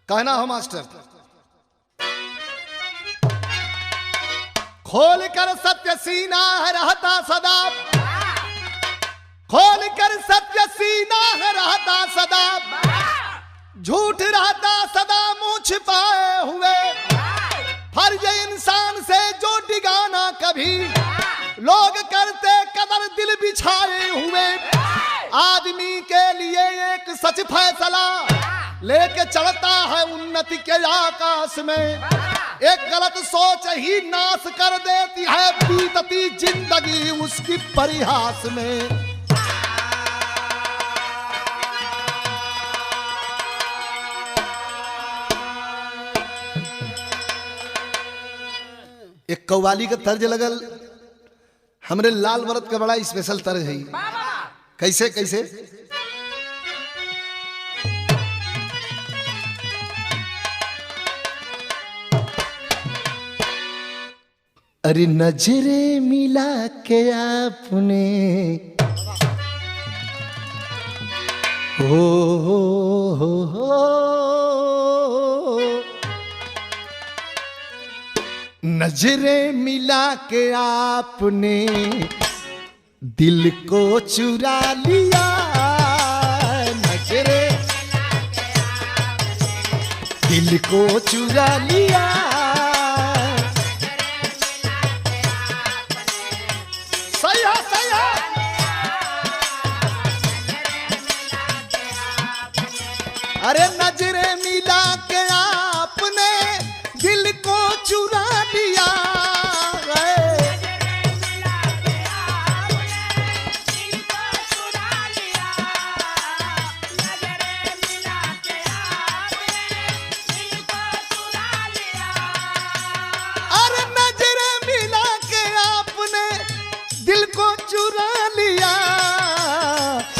कहना हो मास्टर। खोल कर सत्य सीना है रहता सदा, खोल कर सत्य सीना है रहता सदा, झूठ रहता सदा मुंह छिपाए हुए। फर्ज इंसान से जो डिगाना कभी, लोग करते कदर दिल बिछाए हुए। आदमी के लिए एक सच फैसला लेके चढ़ता है उन्नति के आकाश में। एक गलत सोच ही नाश कर देती है बीतती जिंदगी उसकी परिहास में। एक कव्वाली का तर्ज लगल, हमरे लाल व्रत का बड़ा स्पेशल तर्ज है। कैसे कैसे? अरे नजरे मिला के आपने हो नजरे मिला के आपने दिल को चुरा लिया। नजरे दिल को चुरा लिया। सही है, सही है। अरे नजरे मिला के आपने दिल को चुरा लिया।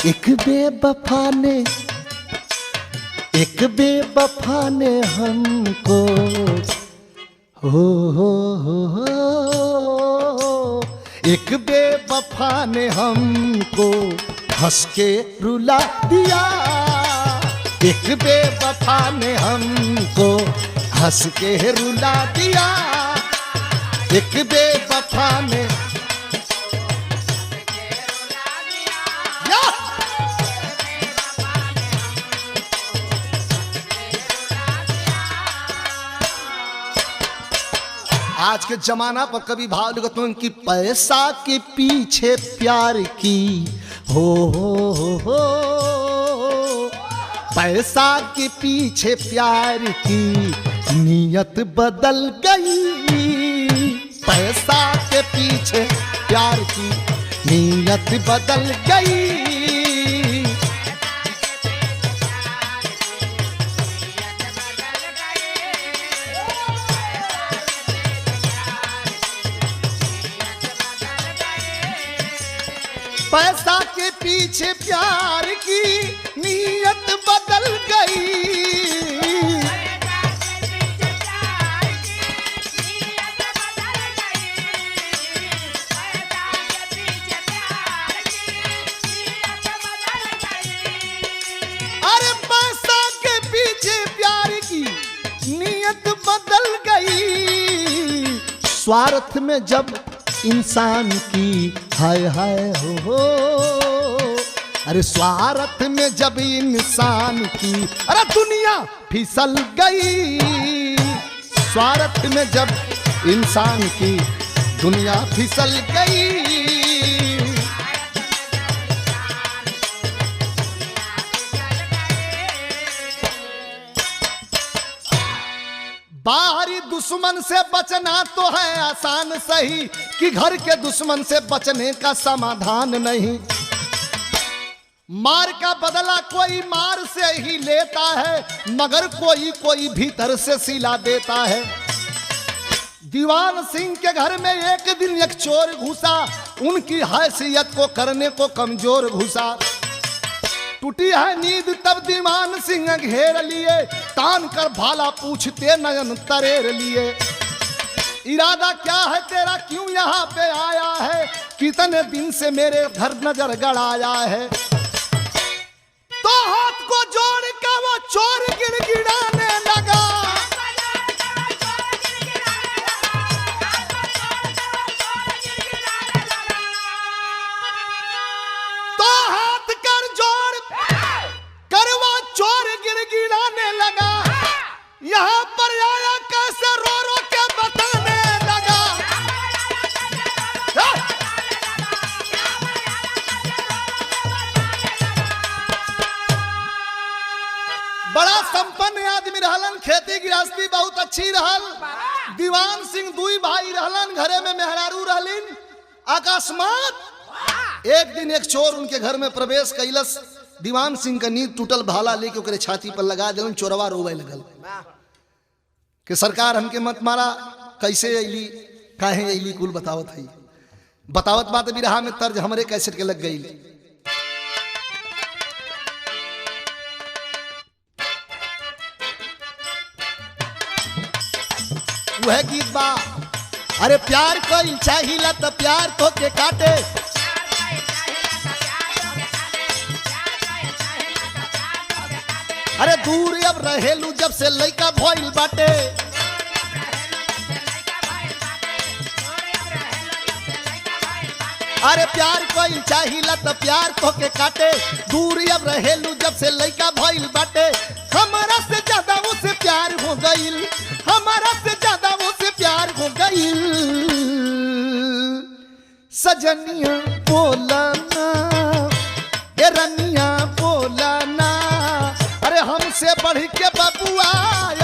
एक बेवफा ने हमको हो एक बेवफा ने हमको हंस के रुला दिया। एक बेवफा ने हमको हंस के रुला दिया। एक बेवफा ने आज के जमाना पर कभी भाव लिखता हूं कि पैसा के पीछे प्यार की हो पैसा के पीछे प्यार की नीयत बदल गई। पैसा के पीछे प्यार की नीयत बदल गई। पैसा के पीछे प्यार की नीयत बदल गई। अरे पैसा के पीछे प्यार की नीयत बदल गई। स्वार्थ में जब इंसान की हाय हाय हो अरे स्वार्थ में जब इंसान की अरे दुनिया फिसल गई। स्वार्थ में जब इंसान की दुनिया फिसल गई। बाहरी दुश्मन से बचना तो है आसान सही कि घर के दुश्मन से बचने का समाधान नहीं। मार का बदला कोई मार से ही लेता है मगर कोई कोई भीतर से सिला देता है। दीवान सिंह के घर में एक दिन एक चोर घुसा, उनकी हैसियत को करने को कमजोर घुसा। टूटी है नींद तब दीवान सिंह घेर लिए, तान कर भाला पूछते नयन तरेर लिए। इरादा क्या है तेरा, क्यों यहाँ पे आया है, कितने दिन से मेरे घर नजर गड़ाया है। तो हाथ को जोड़ का वो चोर गिड़गिड़ाने लगा। तो हाथ कर जोड़ कर वो चोर गिड़गिड़ाने लगा। यहाँ पर आया कैसे रो रो के बताने लगा। बड़ा संपन्न आदमी रहलन, खेती गृहस्थी बहुत अच्छी रहल। दीवान सिंह दुई भाई रहलन, घरे में मेहरारू रहलिन। अकस्मात एक दिन एक चोर उनके घर में प्रवेश कैलस। दीवान सिंह का नींद टूटल भाला लेके ओकरे छाती पर लगा दिलन। चोरवा रोवे लगल कि सरकार हमके मत मारा, कैसे अली काहे अली कुल बतावत है। बतावत बात भी रहा में तर्ज हमरे कैसेट के लग गई। वह गीत बा, अरे प्यार कोई चाहिला तो प्यार तो के काटे। अरे दूर अब रहेलू जब से लइका भइल बाटे। अरे प्यार कोई चाहिला तो प्यार तो के काटे। दूर अब रहेलू जब से लइका भइल बाटे। हमारा से ज्यादा उसे प्यार हो गइल, हमारा से ज्यादा उसे प्यार हो गइल। सजनिया बोला ना, ए रनिया बोला ना, अरे हमसे बढ़ के बबुआ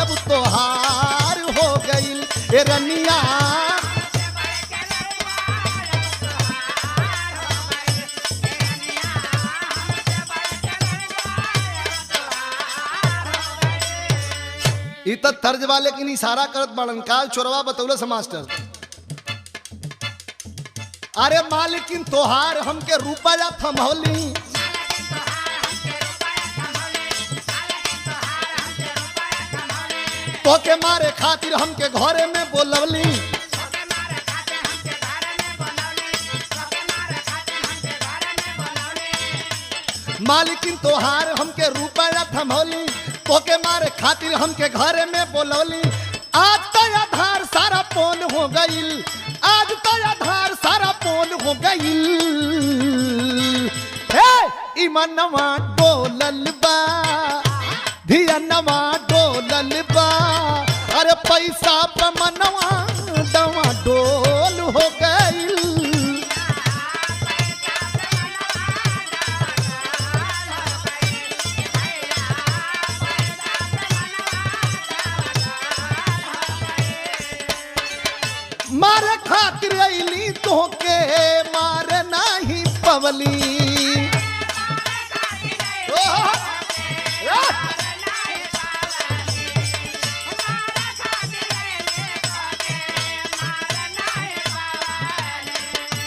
अब तो हार हो गइल। ए रनिया इत तर्ज वाले की इशारा करत बड़न। काल चोरवा बतौलस मास्टर, अरे मालिकिन तोहार हमके रुपया थमौली। तो के मारे खातिर हमके घरे में बोलवली। मालिकिन तोहार हमके रुपया थमौली। तो के मारे खातिर हमके घरे में बोलवली। आज तो आधार सारा पोल हो गइल, आज तो आधार सारा पोल हो गइल। हे इमनवा डोलल बा, धियनवा डोलल बा। अरे पैसा पे मनवा डवा डोल हो गइल। मारे खातिर अइली तोहके मारे नाही पवली।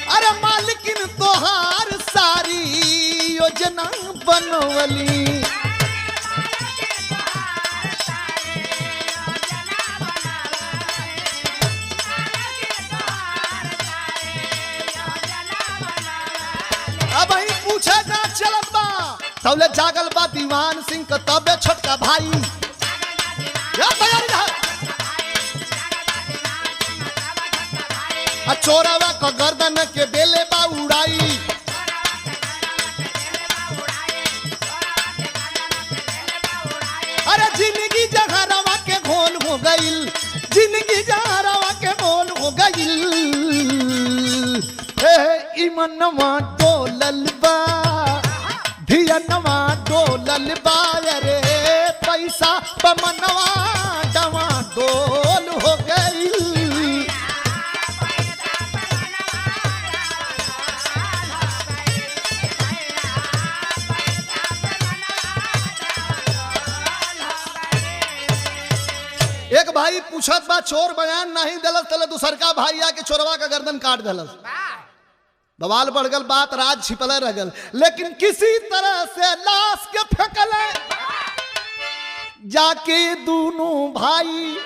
अरे मालिकिन तोहार सारी योजना बनवली। अब ही पूछे ना चलत बा, तौले जागल बा दीवान सिंह का तबे छोटका भाई। या तैयारी रहा। चोरवा का गर्दन के बेले बा उड़ाई। अरे जिंदगी जहरवा के घोल हो गइल, जिंदगी जहरवा के घोल हो गइल। इमनवा डोलल बा, धियनवा डोलल बा। रे पैसा पमनवा डवा डोल हो गइल। एक भाई पूछत बा, चोर बयान नहीं दिलस, तले दूसर का भाई आके चोरवा का गर्दन काट दिलस। बवाल बढ़ गल, बात राज छिपले रह गल। लेकिन किसी तरह से लाश के फेंकले जाके दोनों भाई।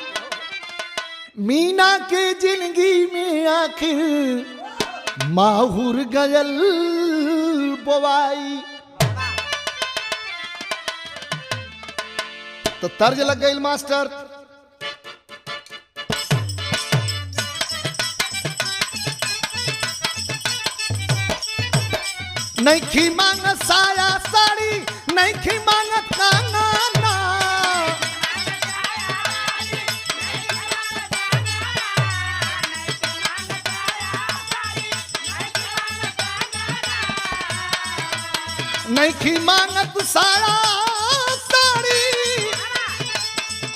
मीना के जिंदगी में आखिर माहुर गयल बोवाई। तो तर्ज लग गई मास्टर। नहीं खी मांग साया साड़ी, नहीं खी मांग कंगना, नहीं खी मांगत साया साड़ी,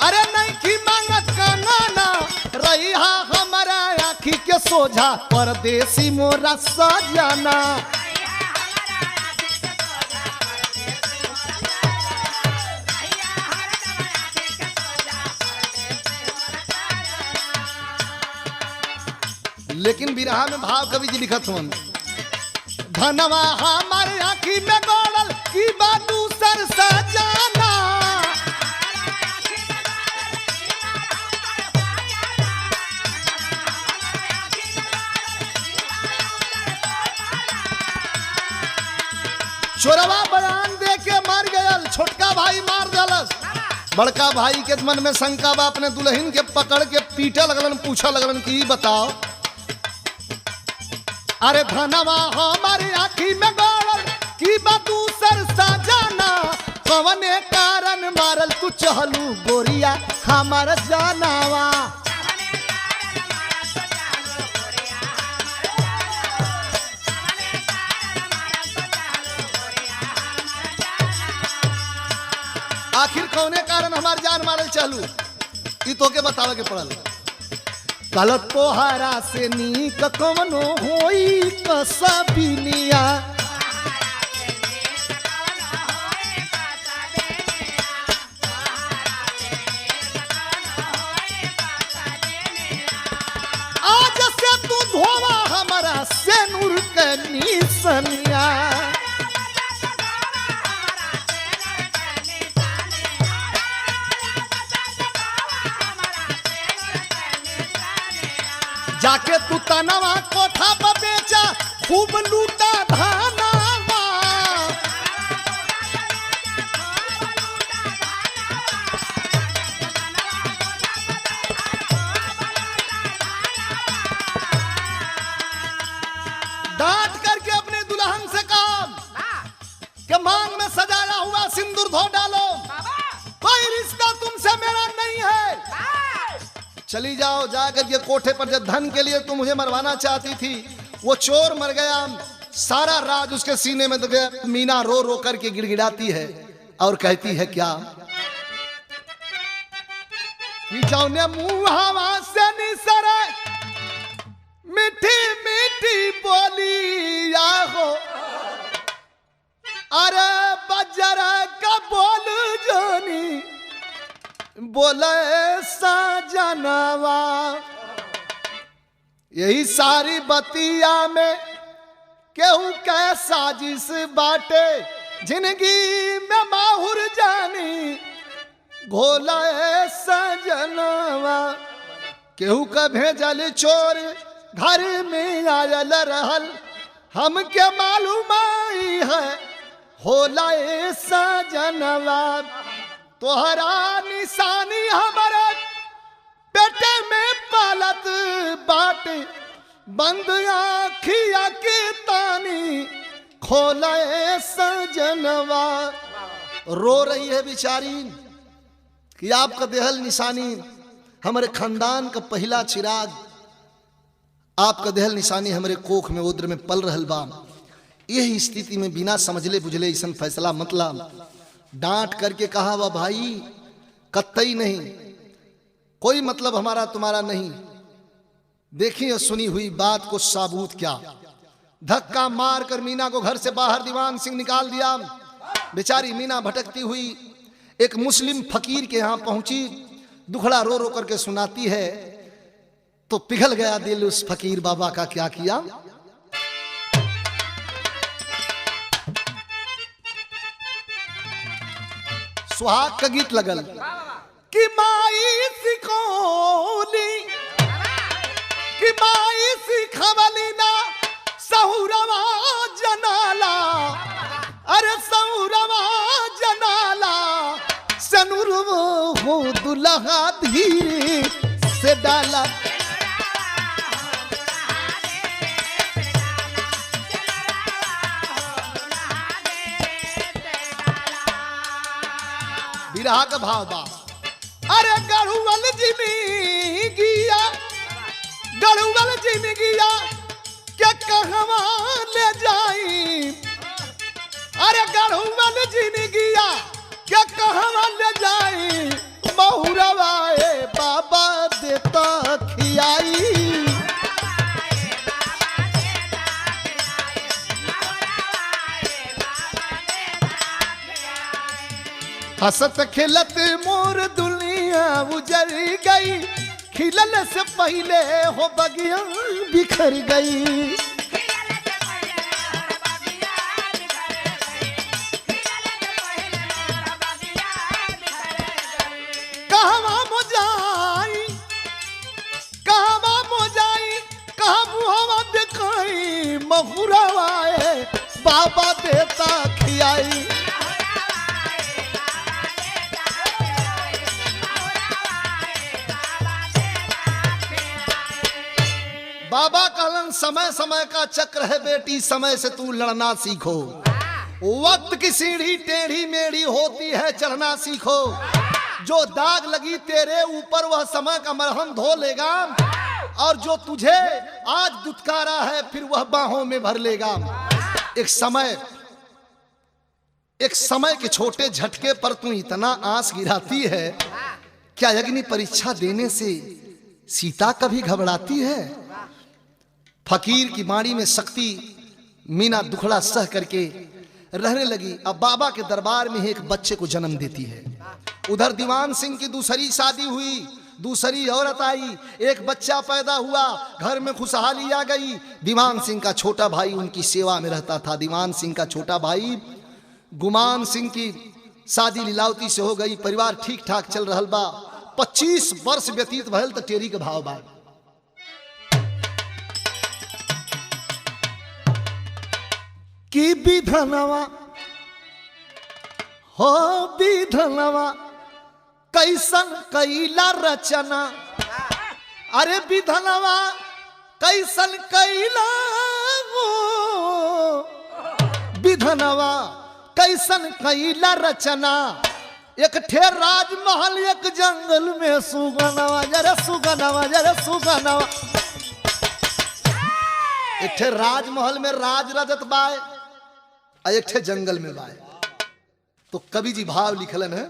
अरे नहीं खी मांगत कंगना, रही हमारा आँखी के सोझा परदेसी मोरा सजना। लेकिन बिरहा में भाव कवि जी लिखत हुआ, धनवा हमारे आँखी में गोड़ल की बात दूसर सजाना, चोरवा बयान दे के मार गयल, छोटका भाई मार दलस, बड़का भाई के मन में शंका बा, अपने दुल्हन के पकड़ के पीटे लगलन, पूछा लगलन कि बताओ, अरे धनवा हमारी आँखी में गोड़ल की दूसर सजाना, कवने कारण मारल तू चहलू गोरिया हमार जानवा। आखिर कौने कारण हमार जान मारल चलू, ई तो के बतावे के पड़ल। कल तोहरा से नीक कवनो होई कसबिनिया, आज से तू धोवा हमारा से नूर के निसनिया, जाके तू तनवा कोठा पर बेचा खूब लूटा धानावा, डांट करके अपने दुल्हन से कहा कि मांग में सजाया हुआ सिंदूर धो डालो, कोई रिश्ता तुमसे मेरा नहीं है, चली जाओ। जाकर के कोठे पर जब धन के लिए तुम मुझे मरवाना चाहती थी, वो चोर मर गया, सारा राज उसके सीने में दब गया। मीना रो रो करके गिड़गिड़ाती है और कहती है क्या, कि जौने मुहावा से निसरे मीठी मीठी बोली हो, अरे बजरा का बोल जानी बोले सजनवा, यही सारी बतिया में केहू के साजिश बाटे, जिंदगी में माहुर जानी भोला सजनवा, केहू का भेजल चोर घर में आयल रहल, हमके मालूम आई है होला सजनवा, तोहरा निशानी हमारा पेटे में पालत बाट, बंद आँखिया के तानी खोला सजनवा। रो रही है बेचारी कि आपका देहल निशानी हमारे खानदान का पहला चिराग, आपका देहल निशानी हमारे कोख में उद्र में पल रहल बा, यही स्थिति में बिना समझले बुझले ऐसा फैसला मतलब डांट करके कहा, वह भाई कतई नहीं, कोई मतलब हमारा तुम्हारा नहीं, देखिए सुनी हुई बात को साबूत क्या। धक्का मार कर मीना को घर से बाहर दीवान सिंह निकाल दिया। बेचारी मीना भटकती हुई एक मुस्लिम फकीर के यहाँ पहुंची, दुखड़ा रो रो करके सुनाती है, तो पिघल गया दिल उस फकीर बाबा का। क्या किया, सुहाग का गीत लगल कि माई सिखोली, कि माई सिखवली ना सहुरवा जनाला, अरे सहुरवा जनाला सनुरवो दुल्हा धीरे से डाला। बिरहा का भाव बा, अरे गढ़ुवल जिंदगिया, गढ़ुवल जिंदगिया क्या कहवा ले जाई, अरे गढ़ुवल जिंदगिया क्या कहवा ले जाई, बहुरवा बाबा देता खियाई। हंसत खिलत मोर दुनिया उजर गई, खिलल से पहले हो बगिया बिखर गई। कहवा मोजाई, कहवा मोजाई, कहा मुहवा दिखाई, महुरवा बाबा देता खियाई। बाबा कहलन समय समय का चक्र है बेटी, समय से तू लड़ना सीखो। वक्त की सीढ़ी टेढ़ी मेढ़ी होती है, चढ़ना सीखो। जो दाग लगी तेरे ऊपर वह समय का मरहम धो लेगा, और जो तुझे आज दुत्कारा है फिर वह बाहों में भर लेगा। एक समय के छोटे झटके पर तू इतना आंस गिराती है, क्या अग्नि परीक्षा देने से सीता कभी घबराती है? फकीर की बाणी में शक्ति मीना दुखड़ा सह करके रहने लगी। अब बाबा के दरबार में एक बच्चे को जन्म देती है। उधर दीवान सिंह की दूसरी शादी हुई, दूसरी औरत आई, एक बच्चा पैदा हुआ, घर में खुशहाली आ गई। दीवान सिंह का छोटा भाई उनकी सेवा में रहता था। दीवान सिंह का छोटा भाई गुमान सिंह की शादी लीलावती से हो गई, परिवार ठीक ठाक चल रहा बा। 25 वर्ष व्यतीत भयल तो टेरी के भाव बा। कि विधनवा हो विधनवा कैसन कैला रचना, अरे विधनवा कैसन कैला हो, विधनवा कैसन कैला रचना। एक ठे राजमहल एक जंगल में सुगनवा, जरा सुगनवा, जरा सुगनवा। एक ठे राजमहल में राज रजत बाय, एक ठे जंगल में बाय। तो कवि जी भाव लिखलन है,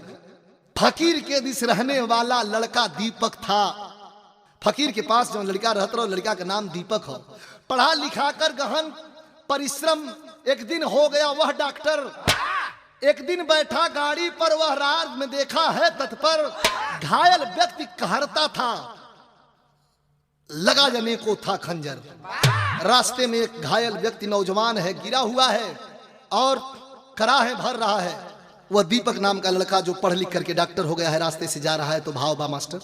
फकीर के दिस रहने वाला लड़का दीपक था। फकीर के पास जो लड़का रहता रहा, लड़का का नाम दीपक हो। पढ़ा लिखा कर गहन परिश्रम, एक दिन हो गया वह डॉक्टर। एक दिन बैठा गाड़ी पर, वह राज में देखा है तत्पर। घायल व्यक्ति कहरता था, लगा जाने को था खंजर। रास्ते में एक घायल व्यक्ति नौजवान है, गिरा हुआ है और कराहे भर रहा है। वह दीपक नाम का लड़का जो पढ़ लिख करके डॉक्टर हो गया है, रास्ते से जा रहा है। तो भाव बा मास्टर,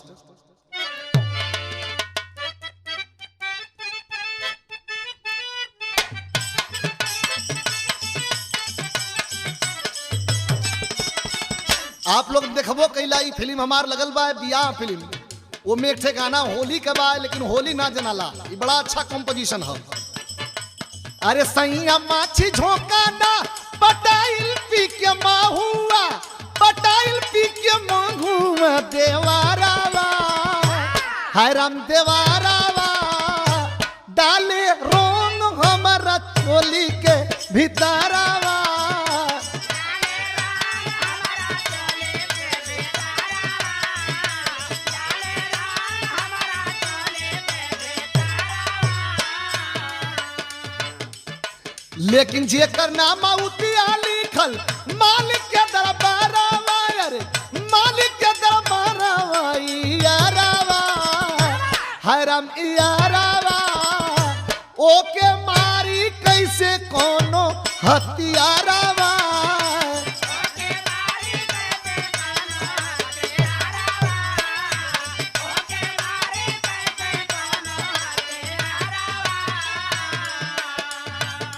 आप लोग देखबो कैला ई फिल्म हमार लगल बा बियाह फिल्म। वो में एक ठे गाना होली के बा, लेकिन होली ना जनाला। ये बड़ा अच्छा कंपोजिशन है। अरे सैया माछी झोंकाना पटाइल पी के माहुआ, पटाइल पी के माहुआ देवारावा, हाय राम देवारावा डाले रोंग हमारा चोली के भीतरावा। लेकिन जेकर नाम उतिया लिखल मालिक के दरबारवा, अरे मालिक के दरबारवा यारावा, हाय राम यारावा ओके मारी कैसे कोनो हथियारावा।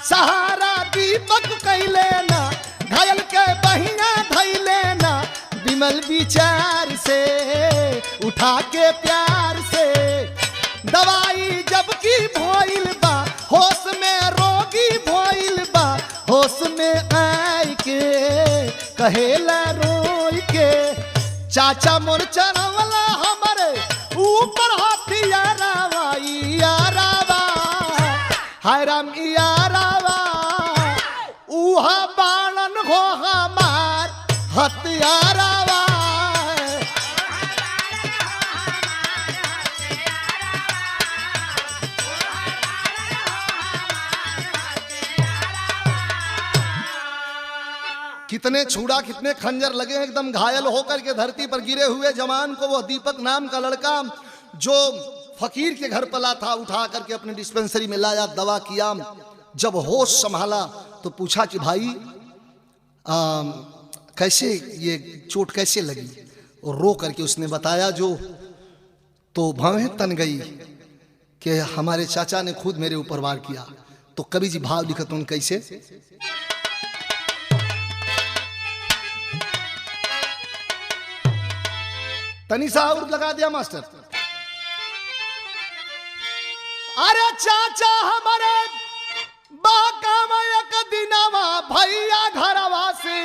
सहारा दीपक कैले ना, घायल के बहिना धैले ना, विमल विचार से होश में आई के कहेला रोई के चाचा मोर चढ़वला हमारे ऊपर हथियारावा यारावा हाय राम यारावा उहा बाणन हो हमार हथियारावा कितने छुड़ा कितने खंजर लगे हैं, एकदम घायल होकर के धरती पर गिरे हुए जवान को वो दीपक नाम का लड़का जो फकीर के घर पला था उठा करके अपने डिस्पेंसरी में लाया, दवा किया। जब होश संभाला तो पूछा कि भाई कैसे ये चोट कैसे लगी, और रो करके उसने बताया जो तो भवें तन गई कि हमारे चाचा ने खुद मेरे ऊपर वार किया। तो कवि जी भाव लिखत उन कैसे, तनिसा और लगा दिया मास्टर। अरे चाचा हमारे बाकाम एक दिनवा भैया घरवा से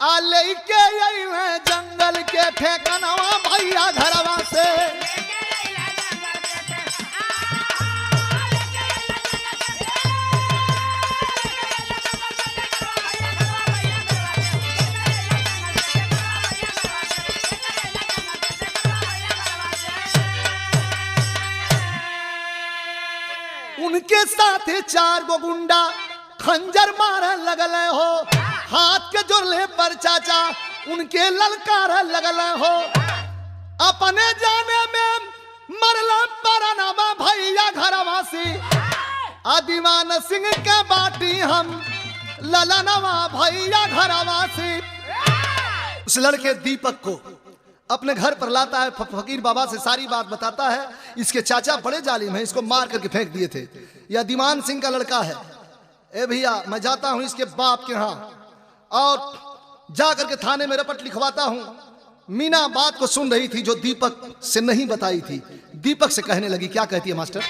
आले के यही है जंगल के ठेकनवा भैया घरवा से उनके साथ 4 गो गुंडा खंजर मारन लगल हो, हाथ के जोड़ले पर चाचा उनके ललकार लगल हो, अपने जाने में मरला परनामा भैया घरवासी आदिवान सिंह के बाटी हम ललनवा भैया घरवासी। उस लड़के दीपक को अपने घर पर लाता है, फकीर बाबा से सारी बात बताता है। इसके चाचा बड़े जालिम हैं, इसको मार करके फेंक दिए थे, यह दीवान सिंह का लड़का है। ए भैया मैं जाता हूं इसके बाप के यहाँ और जा करके थाने में रपट लिखवाता हूं। मीना बात को सुन रही थी जो दीपक से नहीं बताई थी, दीपक से कहने लगी, क्या कहती है मास्टर,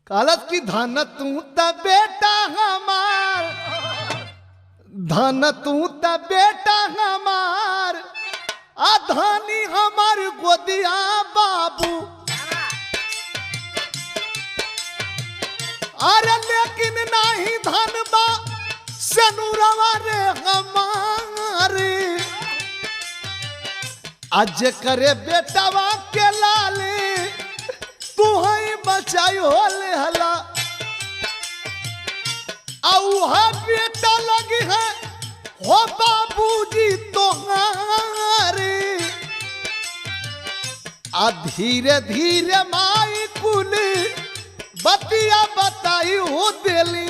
कालत की धन तू त बेटा हमार, धन तू त बेटा हमार, अधानी हमार गोदिया बाबू। अरे लेकिन नहीं धन बा सनुरवा रे हमारे, आज करे बेटावा के लाले तू ही बचाई होले हला, औहा बेटा लगी है हो बाबूजी तोहारे। आ धीरे धीरे माई कुल बतिया बताई हो देली,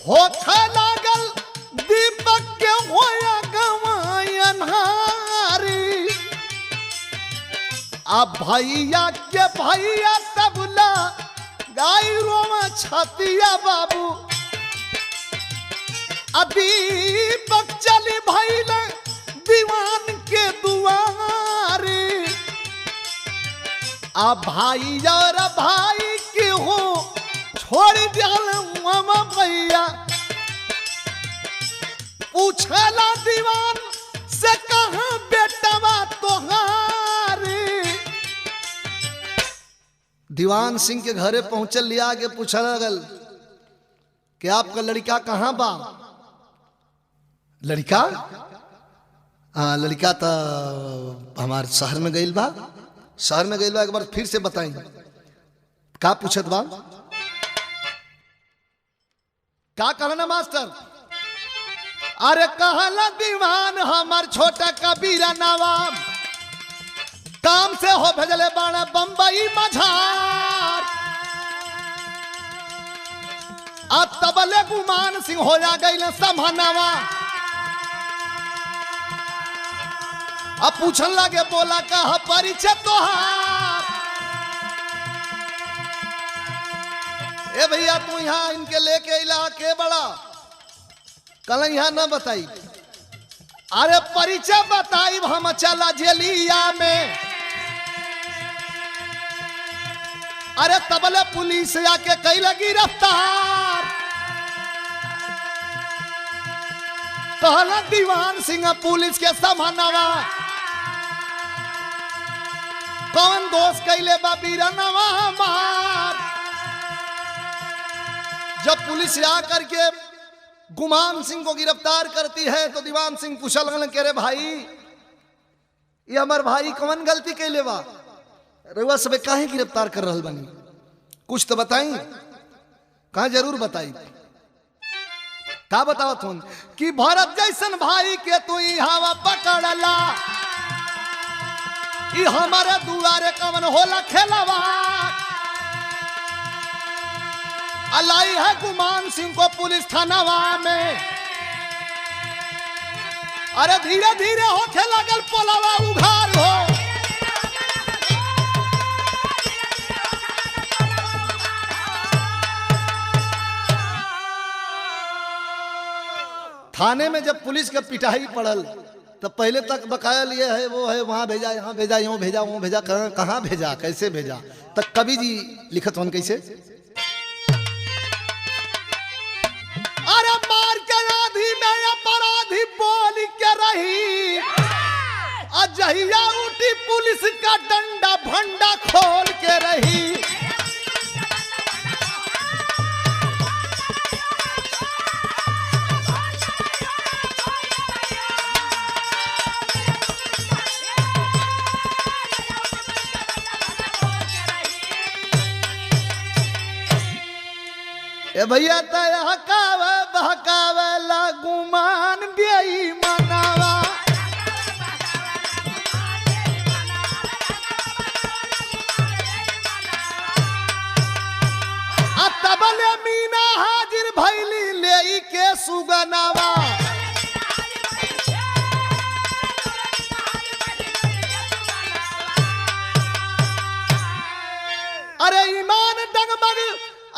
हो लागल दीपक के होया गवायन हारी। अब भैया के भैया तबला गाय रोमा छतिया बाबू, अभी बच्चली भैले दीवान के दुआरे। अब भाई और भाई के हो छोड़ दिया मामा भैया, पूछला दीवान से कहाँ बेटवा तोहारे। दीवान सिंह के घरे पहुंचल, लिया के पूछा लगल कि आपका लड़का कहाँ बा। लड़का लड़का तो हमारे शहर में गइल बा, शहर में गइल बा। एक बार फिर से बताई का पूछत बा, का कहना मास्टर। अरे कहला दीवान हमार छोटा कबीरा नवाब, काम से हो भेजले बाड़ा बम्बई मझार। अब तबले गुमान सिंह हो जा गई समहनवा, अब पूछन लगे बोला कहा परिचय तोहार। ए भैया तू यहाँ इनके लेके इला के बड़ा, कल यहाँ न बताई। अरे परिचय बताई हम चला जेलिया में। अरे तबले पुलिस आके कई लगी गिरफ्तार। कहला दीवान सिंह पुलिस के समानवा, कौन दोस्त कैले बाबीरा नवा मार। जब पुलिस आकर के गुमान सिंह को गिरफ्तार करती है तो दीवान सिंह पूछल लगन के रे भाई ये हमार भाई कौन गलती कैले बा, रउआ सब काहे गिरफ्तार कर रहल बनी, कुछ तो बताई। कहा जरूर बताई। का बतावत हूं कि भरत जैसन भाई के तू हवा पकड़ला, ई हमारे दुआरे कवन होला खेलवा। अलाई है गुमान सिंह को पुलिस थानावा में। अरे धीरे धीरे होखे लगल पोलवा उघार हो। थाने में जब पुलिस के पिटाई पड़ल तो पहले तक बकाया लिए है वो है, वहां भेजा यहाँ भेजा यूं भेजा वहां भेजा, कहाँ भेजा कैसे भेजा। तक कवि जी लिखत हन कैसे, अरे मार के आधी में अपराधी बोल के रही, अजहिया उठी पुलिस का डंडा भंडा खोल के रही। ए भैया तहकावे बहकावे ला गुमान बेई मनावा। तबले मीना हाजिर भैली ले के सुगनावा। अरे ईमान डगमग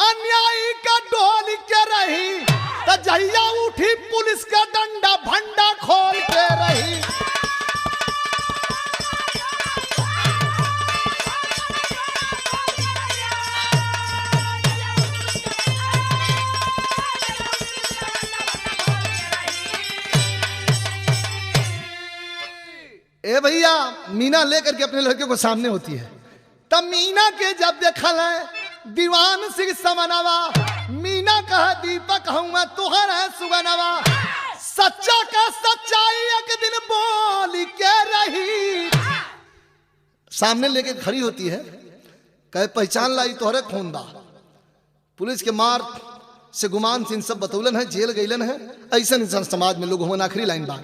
अन्यायी का डोल के रही, तो जहिया उठी पुलिस का डंडा भंडा खोल के रही। ए भैया मीना लेकर के अपने लड़के को सामने होती है, तब मीना के जब देखल है दीवान सिंह समनवा, मीना कहा दीपक हूँ तुहर है सुगनवा। सच्चा का सच्चाई एक दिन बोल के रही। सामने लेके खड़ी होती है, कहे पहचान लाई तोहरे खून बा। पुलिस के मार से गुमान सिंह सब बतौलन है, जेल गईलन है। ऐसा इंसान समाज में लोग होना। आखिरी लाइन बा,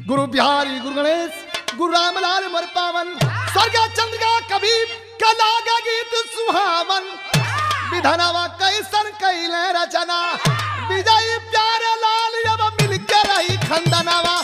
गुरु बिहारी गुरु गणेश गुरु रामलाल मर पावन, स्वर्ग चंद्रिका कभी कलागा गीत सुहावन। विधनवा कैसन कैले रचना, विजयी प्यारे लाल अब मिल के रही खंडनवा।